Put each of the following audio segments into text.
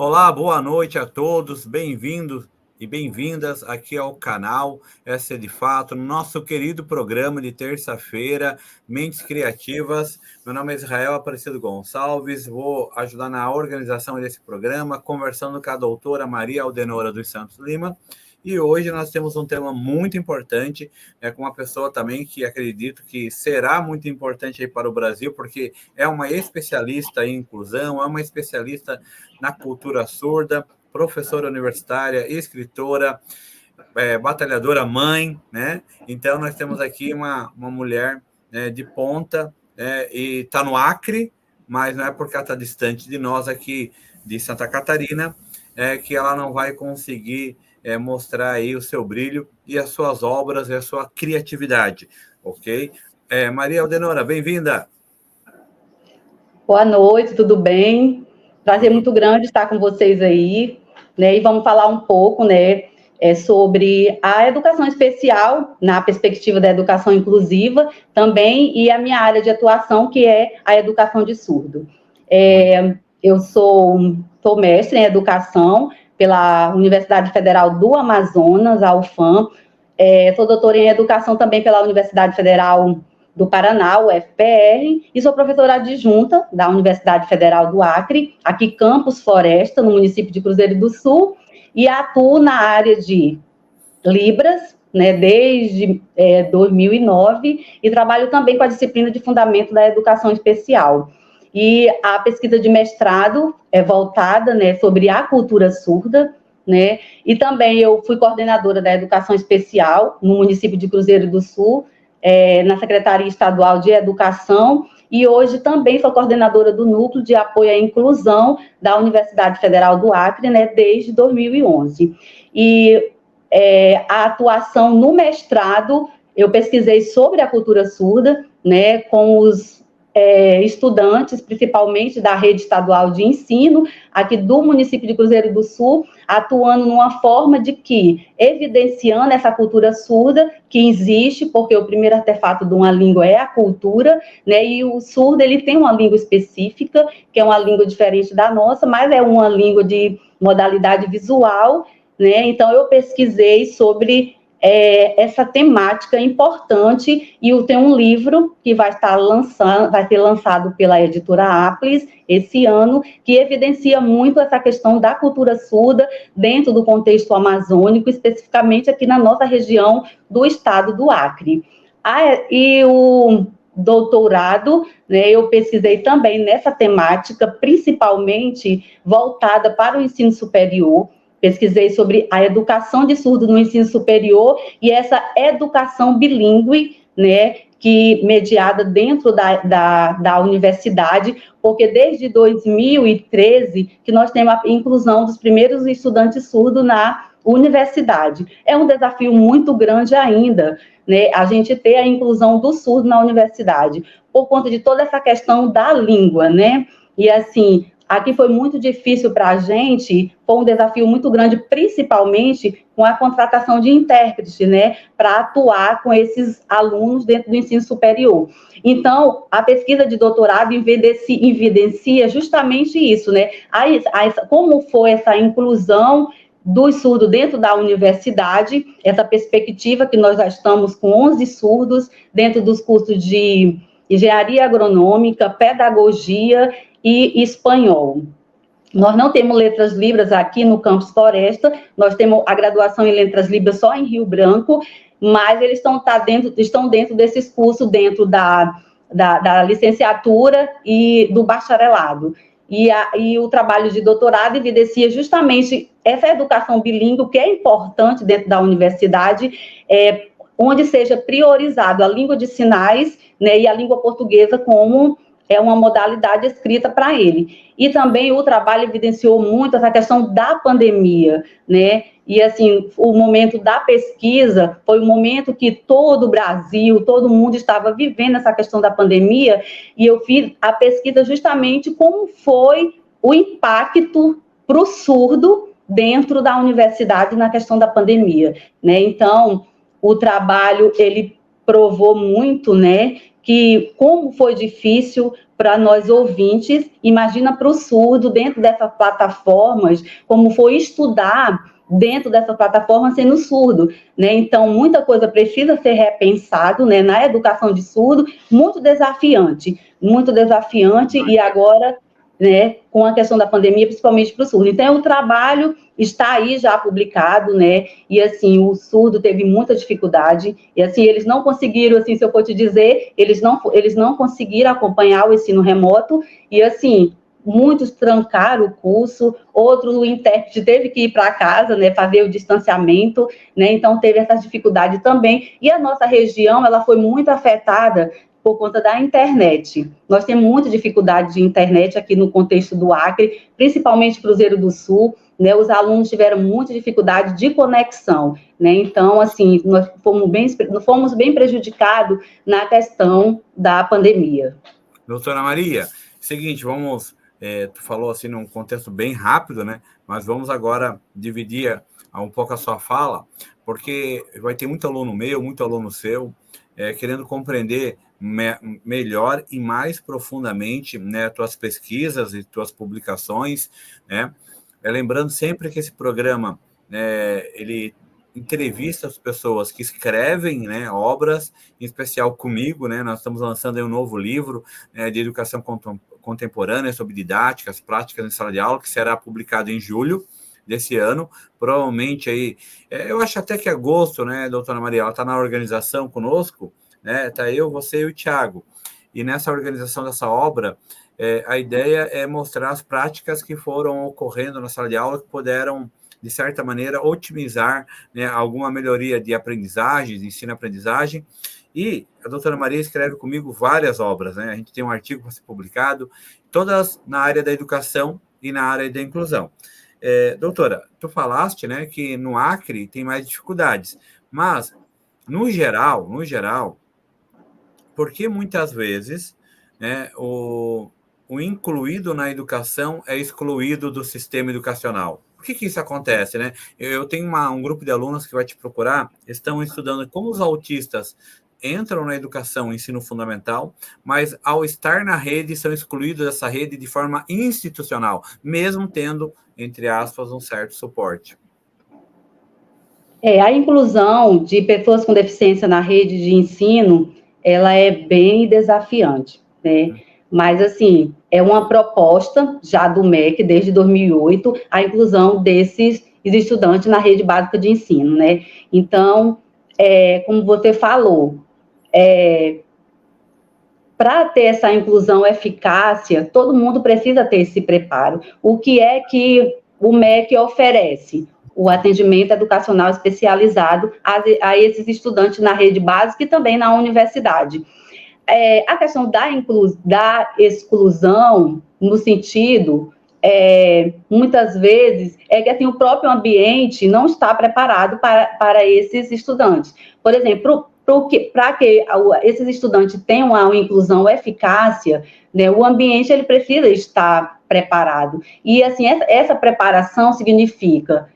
Olá, boa noite a todos, bem-vindos e bem-vindas aqui ao canal Essa é de Fato, no nosso querido programa de terça-feira, Mentes Criativas. Meu nome é Israel Aparecido Gonçalves, vou ajudar na organização desse programa, conversando com a doutora Maria Aldenora dos Santos Lima. E hoje nós temos um tema muito importante, com uma pessoa também que acredito que será muito importante aí para o Brasil, porque é uma especialista em inclusão, é uma especialista na cultura surda, professora universitária, escritora, batalhadora mãe, né? Então nós temos aqui uma mulher, né, de ponta, e está no Acre, mas não é porque ela está distante de nós aqui de Santa Catarina, que ela não vai conseguir mostrar aí o seu brilho e as suas obras e a sua criatividade, ok? Maria Aldenora, bem-vinda! Boa noite, tudo bem? Prazer muito grande estar com vocês aí, né? E vamos falar um pouco, né, sobre a educação especial na perspectiva da educação inclusiva também e a minha área de atuação, que é a educação de surdo. Eu sou mestre em educação pela Universidade Federal do Amazonas, a UFAM. Sou doutora em educação também pela Universidade Federal do Paraná, UFPR, e sou professora adjunta da Universidade Federal do Acre, aqui Campus Floresta, no município de Cruzeiro do Sul, e atuo na área de Libras, né, desde 2009, e trabalho também com a disciplina de Fundamento da Educação Especial. E a pesquisa de mestrado é voltada, né, sobre a cultura surda, né, e também eu fui coordenadora da Educação Especial no município de Cruzeiro do Sul, na Secretaria Estadual de Educação, e hoje também sou coordenadora do Núcleo de Apoio à Inclusão da Universidade Federal do Acre, né, desde 2011. E a atuação no mestrado, eu pesquisei sobre a cultura surda, né, com os estudantes, principalmente da rede estadual de ensino, aqui do município de Cruzeiro do Sul, atuando numa forma de que, evidenciando essa cultura surda que existe, porque o primeiro artefato de uma língua é a cultura, né, e o surdo, ele tem uma língua específica, que é uma língua diferente da nossa, mas é uma língua de modalidade visual, né, então eu pesquisei sobre essa temática importante, e eu tenho um livro que vai ser lançado pela editora Aplis esse ano, que evidencia muito essa questão da cultura surda dentro do contexto amazônico, especificamente aqui na nossa região do estado do Acre. E o doutorado, né, eu pesquisei também nessa temática, principalmente voltada para o ensino superior. Pesquisei sobre a educação de surdo no ensino superior e essa educação bilíngue, né, que mediada dentro da universidade, porque desde 2013 que nós temos a inclusão dos primeiros estudantes surdos na universidade. É um desafio muito grande ainda, né, a gente ter a inclusão do surdo na universidade, por conta de toda essa questão da língua, né, e assim, aqui foi muito difícil para a gente, foi um desafio muito grande, principalmente com a contratação de intérpretes, né, para atuar com esses alunos dentro do ensino superior. Então, a pesquisa de doutorado evidencia justamente isso, né, como foi essa inclusão dos surdos dentro da universidade, essa perspectiva que nós já estamos com 11 surdos dentro dos cursos de engenharia agronômica, pedagogia e espanhol. Nós não temos letras libras aqui no Campus Floresta, nós temos a graduação em letras libras só em Rio Branco, mas eles estão dentro desses cursos, dentro da licenciatura e do bacharelado. E o trabalho de doutorado evidencia justamente essa educação bilíngue, que é importante dentro da universidade, onde seja priorizado a língua de sinais, né, e a língua portuguesa como uma modalidade escrita para ele. E também o trabalho evidenciou muito essa questão da pandemia, né? E, assim, o momento da pesquisa foi o momento que todo o Brasil, todo mundo estava vivendo essa questão da pandemia, e eu fiz a pesquisa justamente como foi o impacto para o surdo dentro da universidade na questão da pandemia, né? Então, o trabalho, ele provou muito, né, que como foi difícil para nós ouvintes, imagina para o surdo dentro dessas plataformas, como foi estudar dentro dessa plataforma sendo surdo, né? Então, muita coisa precisa ser repensado, né, na educação de surdo, muito desafiante, e agora, né, com a questão da pandemia, principalmente para o surdo. Então, o trabalho está aí já publicado, né, e assim, o surdo teve muita dificuldade, e assim, eles não conseguiram, assim, se eu for te dizer, eles não conseguiram acompanhar o ensino remoto, e assim, muitos trancaram o curso, outros o intérprete teve que ir para casa, né, fazer o distanciamento, né, então teve essa dificuldade também, e a nossa região, ela foi muito afetada por conta da internet. Nós temos muita dificuldade de internet aqui no contexto do Acre, principalmente Cruzeiro do Sul, né, os alunos tiveram muita dificuldade de conexão, né, então, assim, nós fomos bem prejudicados na questão da pandemia. Doutora Maria, seguinte, tu falou assim num contexto bem rápido, né? Mas vamos agora dividir um pouco a sua fala, porque vai ter muito aluno meu, muito aluno seu, querendo compreender melhor e mais profundamente, né, tuas pesquisas e tuas publicações, né? Lembrando sempre que esse programa, ele entrevista as pessoas que escrevem, né, obras, em especial comigo, né? Nós estamos lançando aí um novo livro de educação contemporânea sobre didáticas, práticas em sala de aula, que será publicado em julho desse ano, provavelmente aí, eu acho até que agosto, né, doutora Maria, ela está na organização conosco, né, tá eu, você e o Thiago, e nessa organização dessa obra, a ideia é mostrar as práticas que foram ocorrendo na sala de aula, que puderam, de certa maneira, otimizar, né, alguma melhoria de aprendizagem, de ensino-aprendizagem, e a doutora Maria escreve comigo várias obras, né? A gente tem um artigo para ser publicado, todas na área da educação e na área da inclusão. Doutora, tu falaste, né, que no Acre tem mais dificuldades, mas, no geral, porque muitas vezes, né, o incluído na educação é excluído do sistema educacional? Por que isso acontece, né? Eu tenho um grupo de alunos que vai te procurar, estão estudando como os autistas entram na educação, ensino fundamental, mas ao estar na rede, são excluídos dessa rede de forma institucional, mesmo tendo, entre aspas, um certo suporte. A inclusão de pessoas com deficiência na rede de ensino, ela é bem desafiante, né? Mas, assim, é uma proposta já do MEC, desde 2008, a inclusão desses estudantes na rede básica de ensino, né? Então, como você falou, para ter essa inclusão eficácia, todo mundo precisa ter esse preparo. O que é que o MEC oferece? O atendimento educacional especializado a esses estudantes na rede básica e também na universidade. A questão da exclusão, no sentido, muitas vezes, que assim, o próprio ambiente não está preparado para esses estudantes. Por exemplo, para que esses estudantes tenham uma inclusão eficácia, né, o ambiente ele precisa estar preparado. E, assim, essa preparação significa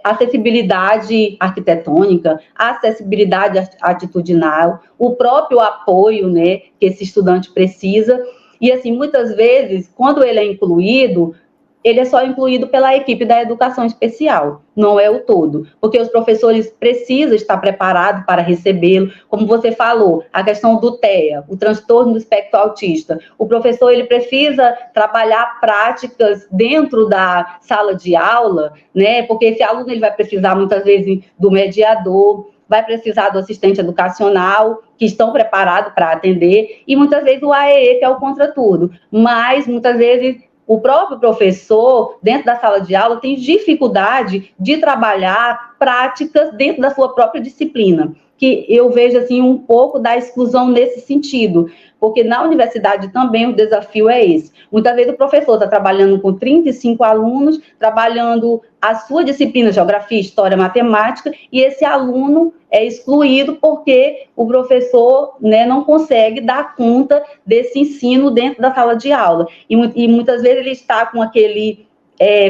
acessibilidade arquitetônica, acessibilidade atitudinal, o próprio apoio, né, que esse estudante precisa. E, assim, muitas vezes, quando ele é incluído, ele é só incluído pela equipe da educação especial, não é o todo, porque os professores precisam estar preparados para recebê-lo, como você falou, a questão do TEA, o transtorno do espectro autista. O professor, ele precisa trabalhar práticas dentro da sala de aula, né, porque esse aluno, ele vai precisar, muitas vezes, do mediador, vai precisar do assistente educacional, que estão preparados para atender, e muitas vezes o AEE, que é o contraturno, mas, muitas vezes, o próprio professor, dentro da sala de aula, tem dificuldade de trabalhar práticas dentro da sua própria disciplina, que eu vejo, assim, um pouco da exclusão nesse sentido, porque na universidade também o desafio é esse. Muitas vezes o professor está trabalhando com 35 alunos, trabalhando a sua disciplina, geografia, história, matemática, e esse aluno é excluído porque o professor, né, não consegue dar conta desse ensino dentro da sala de aula. E muitas vezes ele está com aquele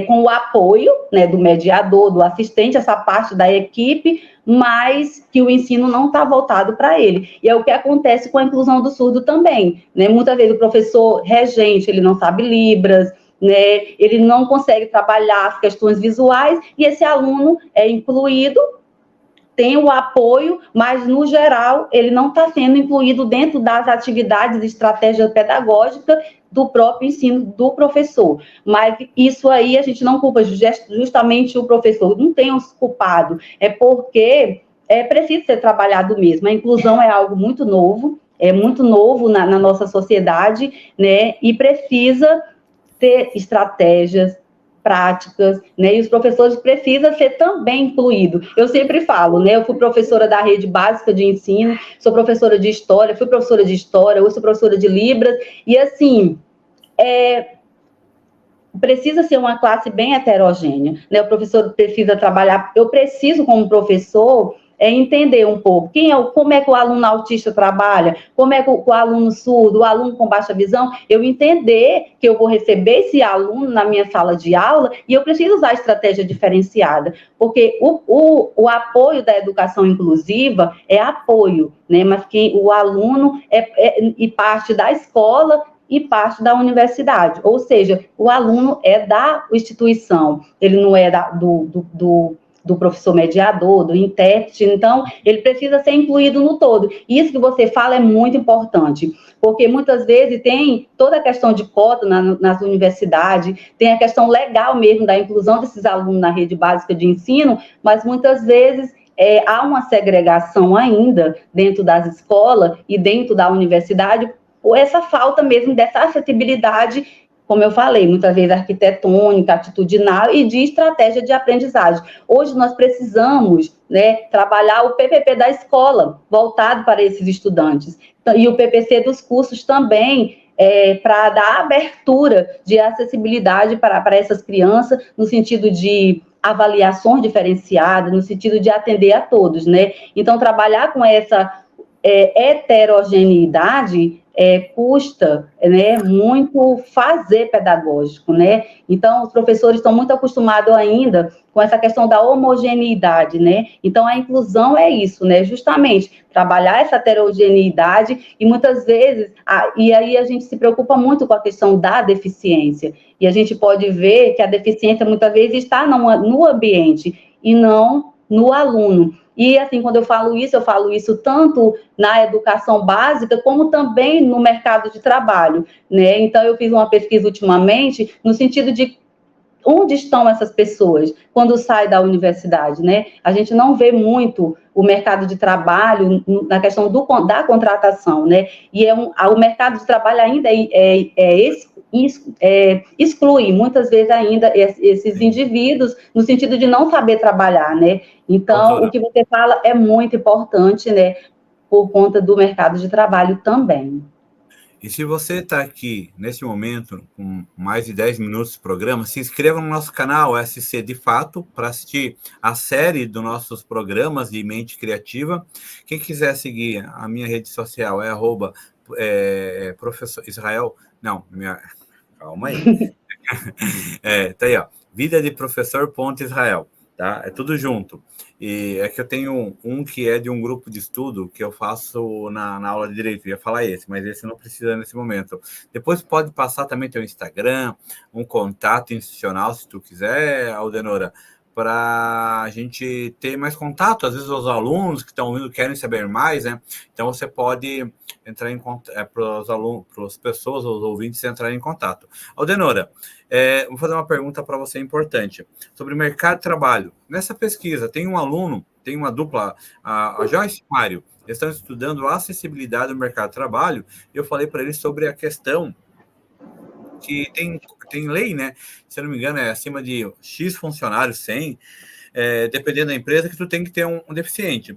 com o apoio, né, do mediador, do assistente, essa parte da equipe, mas que o ensino não está voltado para ele. E é o que acontece com a inclusão do surdo também, né? Muitas vezes o professor regente, ele não sabe Libras, né? Ele não consegue trabalhar as questões visuais, e esse aluno é incluído, tem o apoio, mas, no geral, ele não está sendo incluído dentro das atividades e estratégias pedagógicas do próprio ensino do professor. Mas isso aí a gente não culpa justamente o professor, não tem os culpados, é porque preciso ser trabalhado mesmo. A inclusão é algo muito novo na nossa sociedade, né? E precisa ter estratégias, práticas, né? E os professores precisam ser também incluídos. Eu sempre falo, né? Eu fui professora da rede básica de ensino, sou professora de história, fui professora de história, hoje sou professora de Libras, e assim, precisa ser uma classe bem heterogênea, né? O professor precisa trabalhar, eu preciso, como professor, entender um pouco como é que o aluno autista trabalha, como é que o aluno surdo, o aluno com baixa visão, eu entender que eu vou receber esse aluno na minha sala de aula e eu preciso usar estratégia diferenciada, porque o apoio da educação inclusiva é apoio, né? Mas o aluno e parte da escola e parte da universidade, ou seja, o aluno é da instituição, ele não é do professor mediador, do intérprete, então ele precisa ser incluído no todo. Isso que você fala é muito importante, porque muitas vezes tem toda a questão de cota nas universidades, tem a questão legal mesmo da inclusão desses alunos na rede básica de ensino, mas muitas vezes há uma segregação ainda dentro das escolas e dentro da universidade, ou essa falta mesmo dessa acessibilidade, como eu falei, muitas vezes arquitetônica, atitudinal e de estratégia de aprendizagem. Hoje nós precisamos, né, trabalhar o PPP da escola, voltado para esses estudantes, e o PPC dos cursos também, para dar abertura de acessibilidade para essas crianças, no sentido de avaliações diferenciadas, no sentido de atender a todos, né? Então, trabalhar com essa heterogeneidade custa, né, muito fazer pedagógico, né? Então, os professores estão muito acostumados ainda com essa questão da homogeneidade, né? Então, a inclusão é isso, né? Justamente trabalhar essa heterogeneidade e muitas vezes, e aí a gente se preocupa muito com a questão da deficiência. E a gente pode ver que a deficiência muitas vezes está no ambiente e não no aluno. E, assim, quando eu falo isso tanto na educação básica, como também no mercado de trabalho, né? Então, eu fiz uma pesquisa ultimamente no sentido de onde estão essas pessoas quando saem da universidade, né? A gente não vê muito o mercado de trabalho na questão da contratação, né? E o mercado de trabalho ainda exclui muitas vezes ainda esses indivíduos no sentido de não saber trabalhar, né? Então, Doutora, o que você fala é muito importante, né? Por conta do mercado de trabalho também. e se você está aqui, nesse momento, com mais de 10 minutos de programa, se inscreva no nosso canal SC de Fato, para assistir a série dos nossos programas de Mente Criativa. Quem quiser seguir a minha rede social professor Israel, não, calma aí. Tá aí, ó, Vida de Professor Israel, tá? É tudo junto. E é que eu tenho um que é de um grupo de estudo que eu faço na aula de Direito. Eu ia falar esse, mas esse não precisa nesse momento. Depois pode passar também teu Instagram, um contato institucional, se tu quiser, Aldenora, para a gente ter mais contato. Às vezes os alunos que estão ouvindo querem saber mais, né? Então você pode entrar em contato para os alunos, para as pessoas, os ouvintes entrarem em contato. Aldenora, vou fazer uma pergunta para você importante sobre o mercado de trabalho. Nessa pesquisa, tem um aluno, tem uma dupla, a Joyce e Mário, eles estão estudando a acessibilidade do mercado de trabalho, e eu falei para eles sobre a questão que tem lei, né? Se eu não me engano, é acima de X funcionários, 100, dependendo da empresa, que tu tem que ter um deficiente.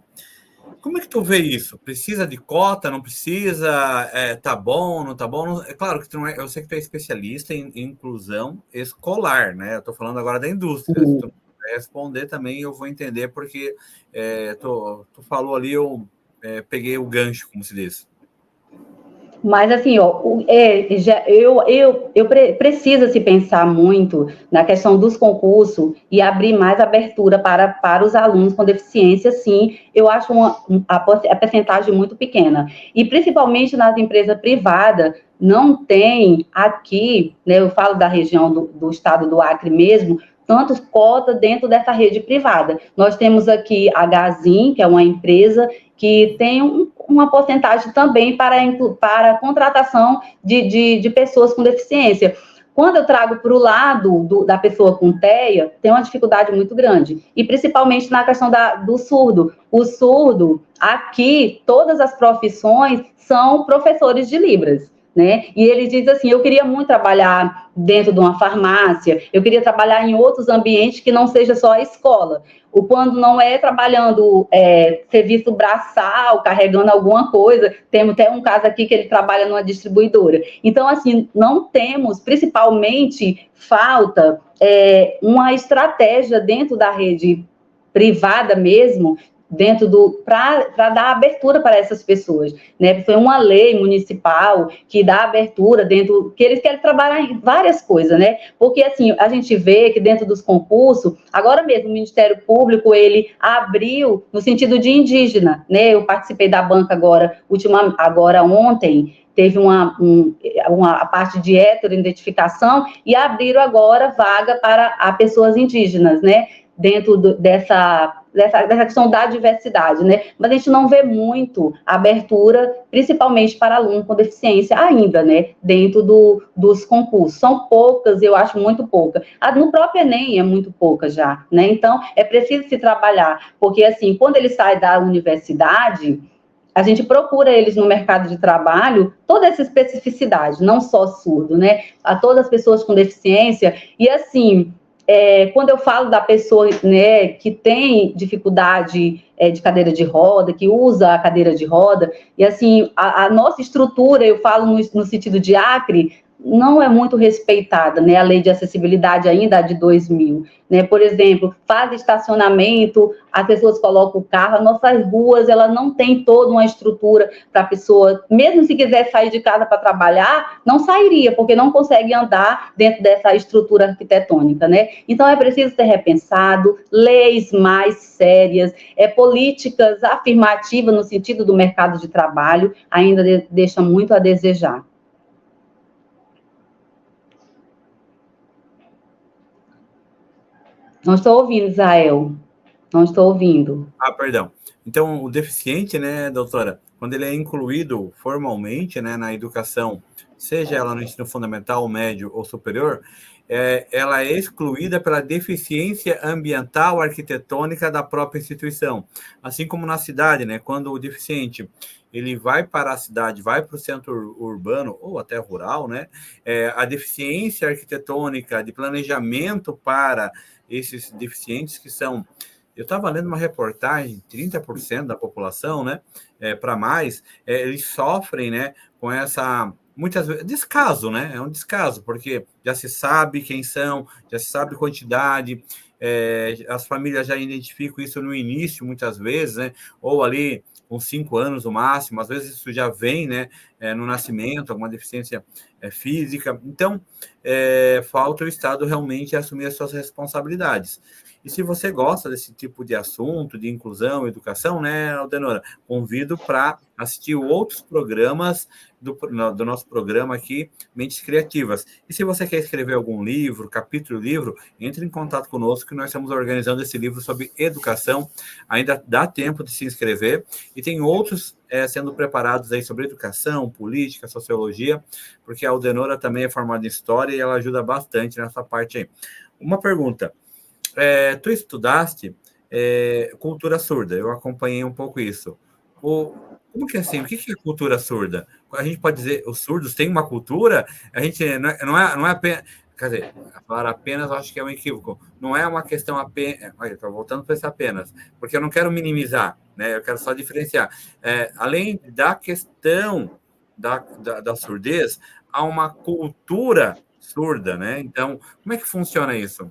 Como é que tu vê isso? Precisa de cota, não precisa? Tá bom, não tá bom? É claro que tu não é, eu sei que tu é especialista em inclusão escolar, né? Eu tô falando agora da indústria. Se tu não puder responder também, eu vou entender, porque tu falou ali, eu peguei o gancho, como se diz. Mas, assim, ó, precisa se pensar muito na questão dos concursos e abrir mais abertura para os alunos com deficiência, sim, eu acho a percentagem muito pequena. E, principalmente nas empresas privadas, não tem aqui, né, eu falo da região do estado do Acre mesmo, tantas cotas dentro dessa rede privada. Nós temos aqui a Gazin, que é uma empresa que tem uma porcentagem também para a contratação de pessoas com deficiência. Quando eu trago para o lado da pessoa com TEA, tem uma dificuldade muito grande, e principalmente na questão do surdo. O surdo, aqui, todas as profissões são professores de Libras, né? E ele diz assim, eu queria muito trabalhar dentro de uma farmácia, eu queria trabalhar em outros ambientes que não seja só a escola. O quando não é trabalhando serviço braçal, carregando alguma coisa, temos até um caso aqui que ele trabalha numa distribuidora. Então, assim, não temos, principalmente, falta uma estratégia dentro da rede privada mesmo, para dar abertura para essas pessoas, né? Foi uma lei municipal que dá abertura que eles querem trabalhar em várias coisas, né? Porque, assim, a gente vê que dentro dos concursos, agora mesmo o Ministério Público, ele abriu no sentido de indígena, né? Eu participei da banca agora ontem, teve uma parte de heteroidentificação e abriram agora vaga para pessoas indígenas, né? Dentro dessa questão da diversidade, né? Mas a gente não vê muito abertura, principalmente para aluno com deficiência ainda, né? Dentro dos concursos. São poucas, eu acho muito pouca. No próprio Enem é muito pouca já, né? Então, é preciso se trabalhar, porque, assim, quando ele sai da universidade, a gente procura eles no mercado de trabalho, toda essa especificidade, não só surdo, né? A todas as pessoas com deficiência, e, assim, quando eu falo da pessoa, né, que tem dificuldade de cadeira de roda, que usa a cadeira de roda, e, assim, a nossa estrutura, eu falo no sentido de Acre, não é muito respeitada, né, a lei de acessibilidade ainda de 2000, né, por exemplo, faz estacionamento, as pessoas colocam o carro, as nossas ruas, ela não tem toda uma estrutura para a pessoa, mesmo se quiser sair de casa para trabalhar, não sairia, porque não consegue andar dentro dessa estrutura arquitetônica, né, então é preciso ser repensado, leis mais sérias, políticas afirmativas no sentido do mercado de trabalho, ainda deixa muito a desejar. Não estou ouvindo, Israel. Não estou ouvindo. Perdão. Então, o deficiente, né, doutora, quando ele é incluído formalmente, né, na educação, seja ela no ensino fundamental, médio ou superior, ela é excluída pela deficiência ambiental arquitetônica da própria instituição. Assim como na cidade, né, quando o deficiente ele vai para a cidade, vai para o centro urbano ou até rural, né, a deficiência arquitetônica de planejamento para esses deficientes que são... Eu estava lendo uma reportagem, 30% da população, né, para mais, eles sofrem, né, com essa, muitas vezes, descaso, né, é um descaso, porque já se sabe quem são, já se sabe quantidade, as famílias já identificam isso no início, muitas vezes, né, ou ali com 5 anos no máximo, às vezes isso já vem, né, no nascimento, alguma deficiência física, então falta o Estado realmente assumir as suas responsabilidades. E se você gosta desse tipo de assunto, de inclusão, educação, né, Aldenora, convido para assistir outros programas do nosso programa aqui, Mentes Criativas. E se você quer escrever algum livro, capítulo livro, entre em contato conosco, que nós estamos organizando esse livro sobre educação. Ainda dá tempo de se inscrever. E tem outros sendo preparados aí sobre educação, política, sociologia, porque a Aldenora também é formada em História e ela ajuda bastante nessa parte aí. Uma pergunta. Tu estudaste cultura surda, eu acompanhei um pouco isso. Como que é assim? O que é cultura surda? A gente pode dizer, os surdos têm uma cultura? A gente não é apenas... Quer dizer, falar apenas eu acho que é um equívoco. Não é uma questão apenas... Estou voltando para esse apenas, porque eu não quero minimizar, né? Eu quero só diferenciar. Além da questão da surdez, há uma cultura surda, né? Então, como é que funciona isso?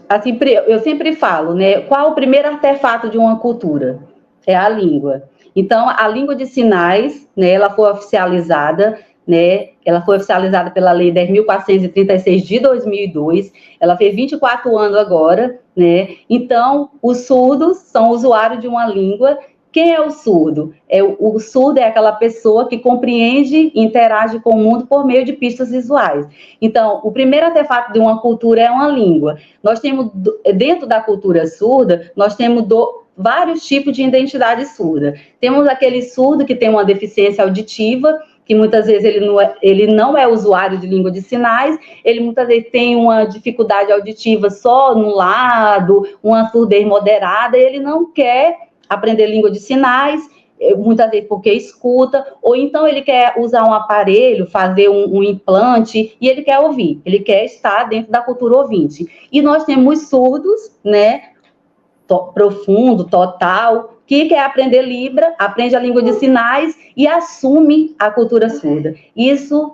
Assim, eu sempre falo, né? Qual o primeiro artefato de uma cultura? É a língua. Então, a língua de sinais, né, ela foi oficializada, né, ela foi oficializada pela Lei 10.436 de 2002, ela fez 24 anos agora, né, então, os surdos são usuários de uma língua. Quem é o surdo? O surdo é aquela pessoa que compreende e interage com o mundo por meio de pistas visuais. Então, o primeiro artefato de uma cultura é uma língua. Nós temos, dentro da cultura surda, nós temos vários tipos de identidade surda. Temos aquele surdo que tem uma deficiência auditiva, que muitas vezes ele não é usuário de língua de sinais, ele muitas vezes tem uma dificuldade auditiva só no lado, uma surdez moderada, e ele não quer aprender língua de sinais, muitas vezes porque escuta, ou então ele quer usar um aparelho, fazer um implante, e ele quer ouvir, ele quer estar dentro da cultura ouvinte. E nós temos surdos, né, profundo, total, que quer aprender Libra, aprende a língua de sinais e assume a cultura surda. Isso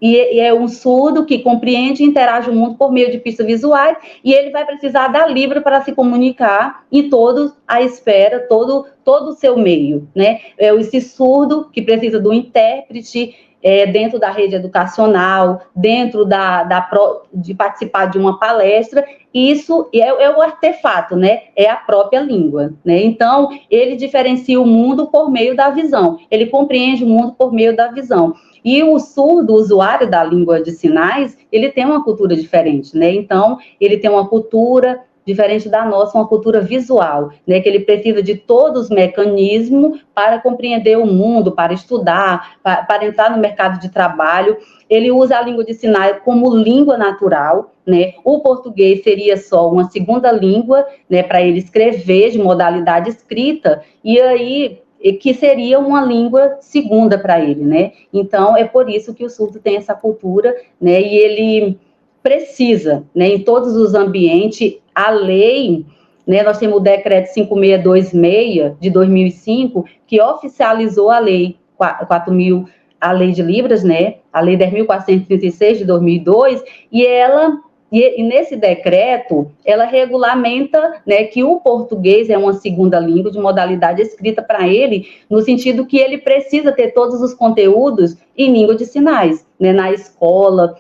e é um surdo que compreende e interage o mundo por meio de pistas visuais, e ele vai precisar da Libra para se comunicar em toda a esfera, todo o seu meio, né? É esse surdo que precisa do intérprete, dentro da rede educacional, dentro de participar de uma palestra. Isso é o artefato, né? É a própria língua, né? Então, ele diferencia o mundo por meio da visão, ele compreende o mundo por meio da visão. E o surdo, o usuário da língua de sinais, ele tem uma cultura diferente, né? Então, ele tem uma cultura diferente da nossa, uma cultura visual, né? Que ele precisa de todos os mecanismos para compreender o mundo, para estudar, para entrar no mercado de trabalho. Ele usa a língua de sinais como língua natural, né? O português seria só uma segunda língua, né? Para ele escrever de modalidade escrita, e aí que seria uma língua segunda para ele, né? Então, é por isso que o surdo tem essa cultura, né? E ele precisa, né, em todos os ambientes, a lei, né, nós temos o decreto 5626 de 2005, que oficializou a lei 4.000, a lei de Libras, né, a lei 10.436 de 2002, e nesse decreto, ela regulamenta, né, que o português é uma segunda língua de modalidade escrita para ele, no sentido que ele precisa ter todos os conteúdos em língua de sinais, né, na escola.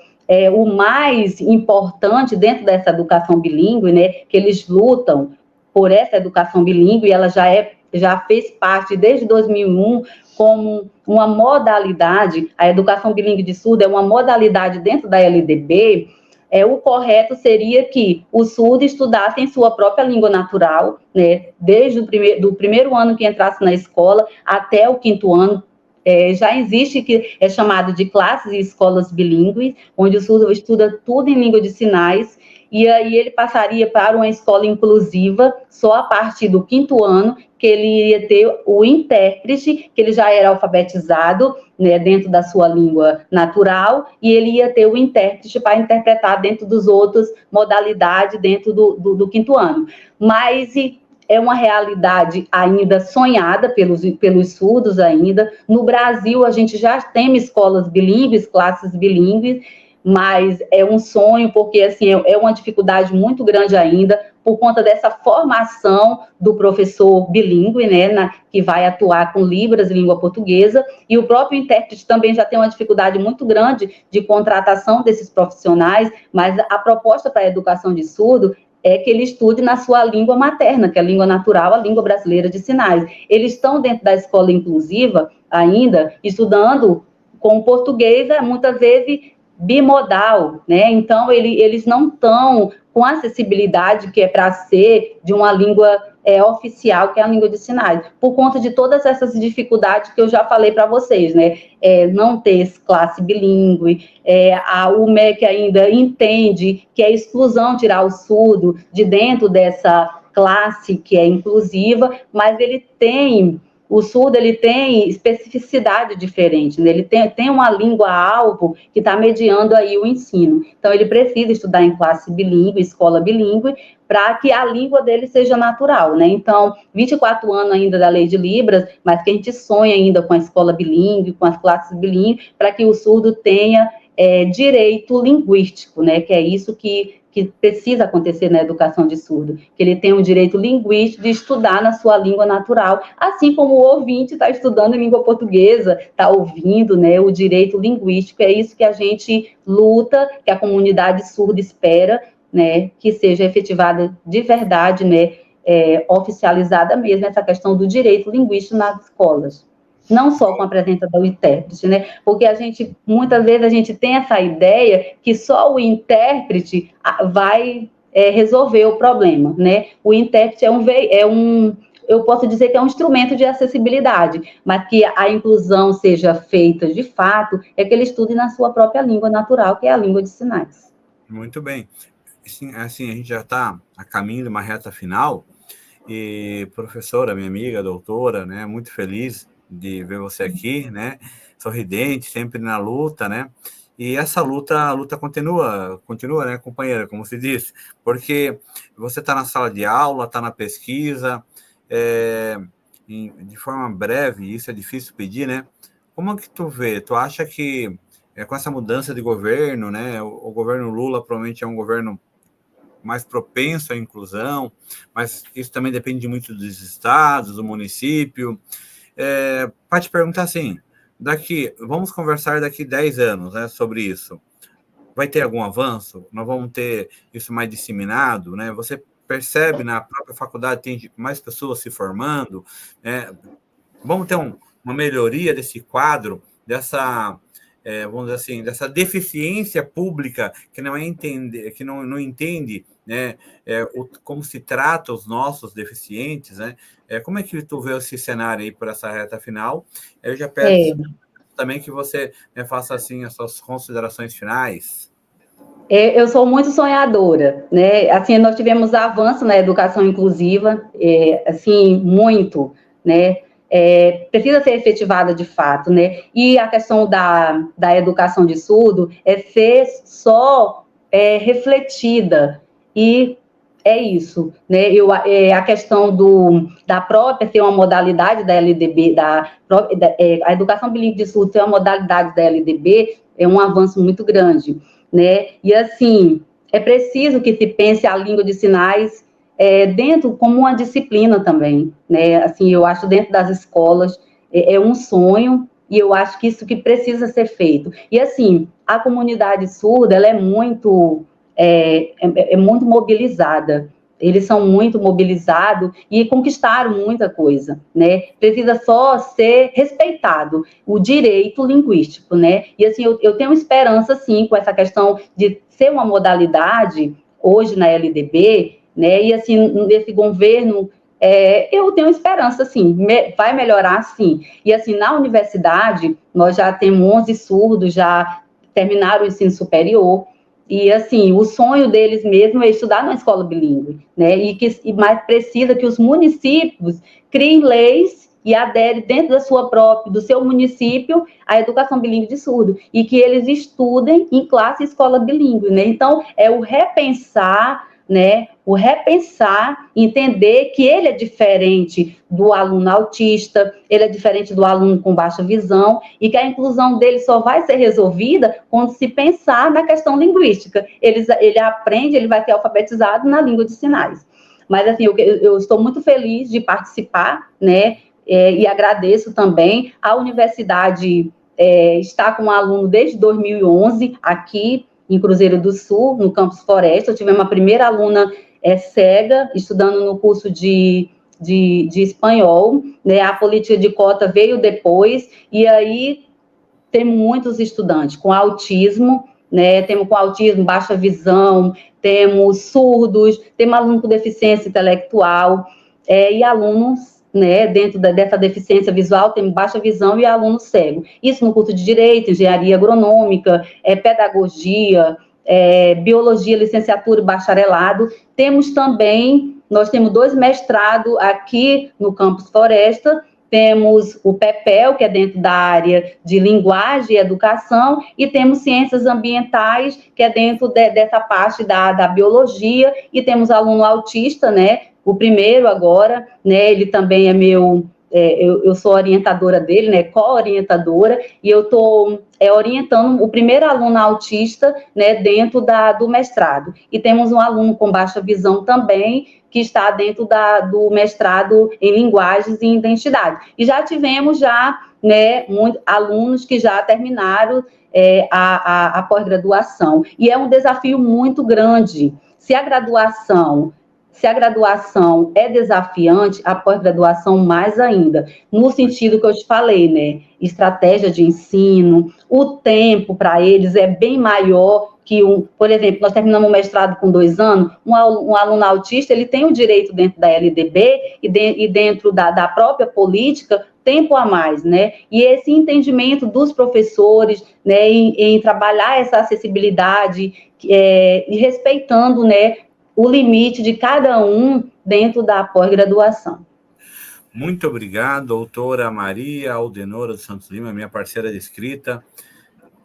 O mais importante dentro dessa educação bilíngue, né, que eles lutam por essa educação bilíngue, ela já fez parte desde 2001 como uma modalidade, a educação bilíngue de surdo é uma modalidade dentro da LDB. O correto seria que o surdo estudasse em sua própria língua natural, né, desde o primeiro ano que entrasse na escola até o 5º ano. Já existe que é chamado de classes e escolas bilíngues, onde o surdo estuda tudo em língua de sinais, e aí ele passaria para uma escola inclusiva só a partir do 5º ano, que ele iria ter o intérprete, que ele já era alfabetizado, né, dentro da sua língua natural, e ele ia ter o intérprete para interpretar dentro dos outros modalidades dentro do 5º ano. Mas é uma realidade ainda sonhada pelos surdos ainda. No Brasil, a gente já tem escolas bilíngues, classes bilíngues, mas é um sonho, porque assim, é uma dificuldade muito grande ainda, por conta dessa formação do professor bilíngue, né, que vai atuar com Libras e língua portuguesa, e o próprio intérprete também já tem uma dificuldade muito grande de contratação desses profissionais, mas a proposta para a educação de surdo é que ele estude na sua língua materna, que é a língua natural, a língua brasileira de sinais. Eles estão dentro da escola inclusiva ainda, estudando com o português, muitas vezes bimodal, né? Então, eles não estão com a acessibilidade que é para ser de uma língua oficial, que é a língua de sinais, por conta de todas essas dificuldades que eu já falei para vocês, né? Não ter classe bilíngue, o MEC ainda entende que é exclusão tirar o surdo de dentro dessa classe que é inclusiva, mas o surdo ele tem especificidade diferente, né? Ele tem uma língua-alvo que está mediando aí o ensino. Então, ele precisa estudar em classe bilíngue, escola bilíngue, para que a língua dele seja natural, né? Então, 24 anos ainda da lei de Libras, mas que a gente sonha ainda com a escola bilíngue, com as classes bilíngues, para que o surdo tenha direito linguístico, né? Que é isso que que precisa acontecer na educação de surdo, que ele tem o direito linguístico de estudar na sua língua natural, assim como o ouvinte está estudando em língua portuguesa, está ouvindo, né, o direito linguístico. É isso que a gente luta, que a comunidade surda espera, né, que seja efetivada de verdade, né, oficializada mesmo, essa questão do direito linguístico nas escolas. Não só com a presença do intérprete, né? Porque muitas vezes a gente tem essa ideia que só o intérprete vai resolver o problema, né? O intérprete eu posso dizer que é um instrumento de acessibilidade, mas que a inclusão seja feita de fato, é que ele estude na sua própria língua natural, que é a língua de sinais. Muito bem. Assim, a gente já está a caminho de uma reta final, e professora, minha amiga, doutora, né? Muito feliz de ver você aqui, né? Sorridente, sempre na luta, né? E essa a luta continua, né, companheira, como se diz, porque você está na sala de aula, está na pesquisa, de forma breve, isso é difícil pedir, né? Como é que tu vê? Tu acha que com essa mudança de governo, né? O governo Lula provavelmente é um governo mais propenso à inclusão, mas isso também depende muito dos estados, do município. Para te perguntar assim, vamos conversar daqui 10 anos, né, sobre isso. Vai ter algum avanço? Nós vamos ter isso mais disseminado, né? Você percebe na própria faculdade tem mais pessoas se formando, né? Vamos ter uma melhoria desse quadro, vamos dizer assim, dessa deficiência pública que não entende, né, como se trata os nossos deficientes, né? Como é que tu vê esse cenário aí por essa reta final? Eu já peço também que você, né, faça assim as suas considerações finais. Eu sou muito sonhadora, né? Assim, nós tivemos avanço na educação inclusiva, assim, muito, né? Precisa ser efetivada de fato, né? E a questão da educação de surdo ser só refletida, e é isso, né? A questão da própria ser uma modalidade da LDB, a educação bilíngue de surdo ser uma modalidade da LDB é um avanço muito grande, né? E assim, é preciso que se pense a língua de sinais dentro como uma disciplina também, né? Assim, eu acho dentro das escolas é um sonho, e eu acho que isso que precisa ser feito. E assim, a comunidade surda, ela é muito mobilizada. Eles são muito mobilizados e conquistaram muita coisa, né? Precisa só ser respeitado o direito linguístico, né? E assim, eu tenho esperança, sim, com essa questão de ser uma modalidade hoje na LDB, né? E assim, nesse governo, eu tenho esperança, sim, vai melhorar, sim. E assim, na universidade, nós já temos 11 surdos, já terminaram o ensino superior. E, assim, o sonho deles mesmo é estudar numa escola bilíngue, né? Mas precisa que os municípios criem leis e aderem dentro do seu município a educação bilíngue de surdo, e que eles estudem em classe e escola bilíngue, né? Então, é o repensar, né? O repensar, entender que ele é diferente do aluno autista, ele é diferente do aluno com baixa visão, e que a inclusão dele só vai ser resolvida quando se pensar na questão linguística. Ele aprende, ele vai ser alfabetizado na língua de sinais. Mas, assim, eu estou muito feliz de participar, né? E agradeço também. A universidade está com um aluno desde 2011 aqui em Cruzeiro do Sul, no campus Floresta. Eu tive uma primeira aluna cega, estudando no curso de espanhol, né? A política de cota veio depois, e aí tem muitos estudantes com autismo, né? Temos com autismo, baixa visão, temos surdos, temos alunos com deficiência intelectual, e alunos, né, dentro dessa deficiência visual, tem baixa visão e aluno cego. Isso no curso de Direito, Engenharia Agronômica, Pedagogia, Biologia, licenciatura e bacharelado. Nós temos 2 mestrados aqui no campus Floresta. Temos o PEPEL, que é dentro da área de linguagem e educação, e temos ciências ambientais, que é dentro dessa parte da biologia, e temos aluno autista, né? O primeiro agora, né? Ele também é meu eu sou orientadora dele, né, co-orientadora, e eu estou orientando o primeiro aluno autista, né, dentro do mestrado. E temos um aluno com baixa visão também, que está dentro do mestrado em linguagens e identidade. E já tivemos né, alunos que já terminaram a pós-graduação. E é um desafio muito grande. Se a graduação é desafiante, a pós-graduação mais ainda, no sentido que eu te falei, né? Estratégia de ensino, o tempo para eles é bem maior que por exemplo, nós terminamos o mestrado com 2 anos, um aluno autista, ele tem o direito dentro da LDB e dentro da própria política, tempo a mais, né? E esse entendimento dos professores, né, em trabalhar essa acessibilidade, e respeitando, né, o limite de cada um dentro da pós-graduação. Muito obrigado, doutora Maria Aldenora dos Santos Lima, minha parceira de escrita.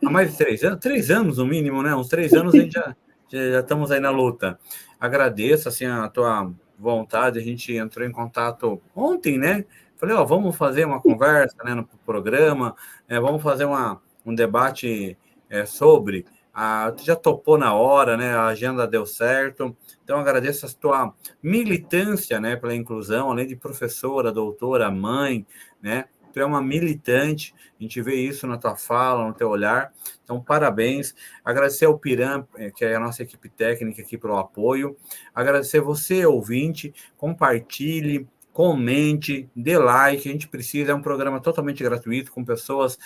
Há mais de 3 anos, 3 anos no mínimo, né? Uns 3 anos a gente já estamos aí na luta. Agradeço, assim, a tua vontade, a gente entrou em contato ontem, né? Falei, vamos fazer uma conversa, né, no programa, vamos fazer um debate sobre... Tu já topou na hora, né? A agenda deu certo. Então, agradeço a tua militância, né, pela inclusão, além de professora, doutora, mãe, né? Tu é uma militante, a gente vê isso na tua fala, no teu olhar. Então, parabéns. Agradecer ao Piram, que é a nossa equipe técnica aqui, pelo apoio. Agradecer você, ouvinte. Compartilhe, comente, dê like, a gente precisa, é um programa totalmente gratuito, com pessoas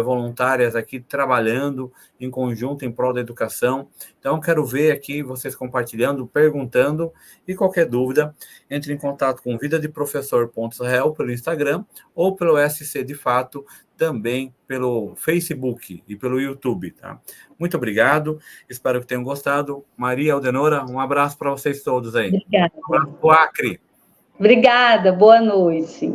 voluntárias aqui trabalhando em conjunto em prol da educação. Então, quero ver aqui vocês compartilhando, perguntando, e qualquer dúvida, entre em contato com vidadeprofessor.real pelo Instagram, ou pelo SC de Fato, também pelo Facebook e pelo YouTube, tá? Muito obrigado, espero que tenham gostado. Maria Aldenora, um abraço para vocês todos aí. Obrigada. Um abraço pro Acre. Obrigada, boa noite.